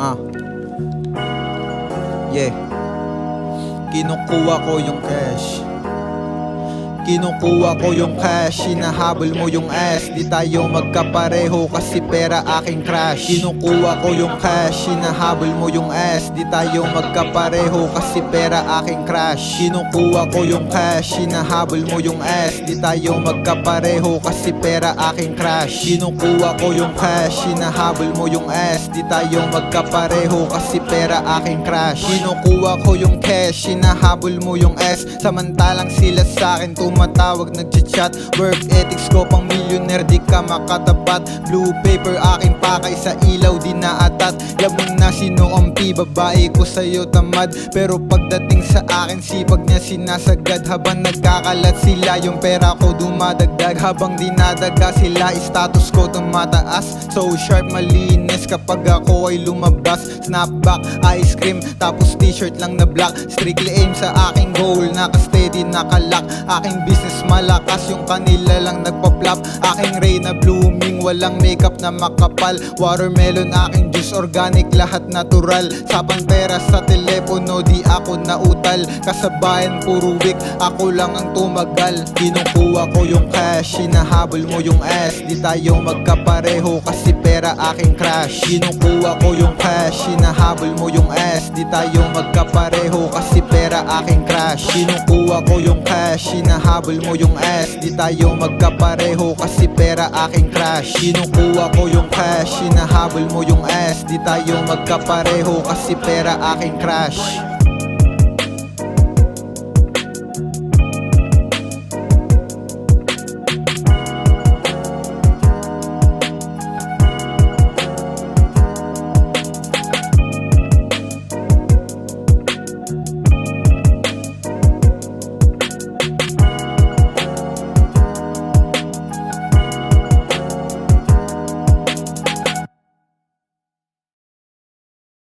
Ah, yeah. Kinukuha ko yung cash. Kinukuha ko yung cash, hinahabol mo yung ass. Di tayo magkapareho kasi pera aking crush. Kinukuha ko yung cash, hinahabol mo yung ass. Di tayo magkapareho kasi pera aking crush. Kinukuha ko yung cash, hinahabol mo yung ass. Di tayo magkapareho kasi pera aking crush. Kinukuha ko yung cash, hinahabol mo yung ass. Di tayo magkapareho kasi pera aking crush. Kinukuha ko yung cash, hinahabol mo yung ass. Samantalang sila sa'kin tumatawag, nagchat-chat. Work ethics ko pang millionaire, di ka makatapat. Blue paper aking pakay, sa ilaw di naatat. Labong na sinuampi, babae ko sa'yo tamad. Pero pagdating sa akin, sipag niya sinasagad. Habang nagkakalat sila, yung pera ko dumadagdag. Habang dinadaga sila, status ko tumataas. So sharp, malinis kapag ako ay lumabas. Snapback, ice cream, tapos t-shirt lang na black. Strictly aim sa aking goal, naka-steady, naka-lock. Aking business malakas, yung kanila lang nagpa-flop. Aking Reyna blooming, walang makeup na makapal. Watermelon aking juice, organic, lahat natural. Sapang pera sa telepono, di ako nautal. Kasabayan puro weak, ako lang ang tumagal. Kinukuha ko yung cash, hinahabol mo yung ass. Di tayo magkapareho kasi pera aking crush. Kinukuha ko yung cash, hinahabol mo yung ass. Di tayo magkapareho kasi pera aking crush. Kinukuha ko yung cash, hinahabol mo yung ass. Di tayo magkapareho kasi pera aking crush. Kinukuha ko yung cash, hinahabol mo yung ass. Di tayo magkapareho kasi pera aking crush.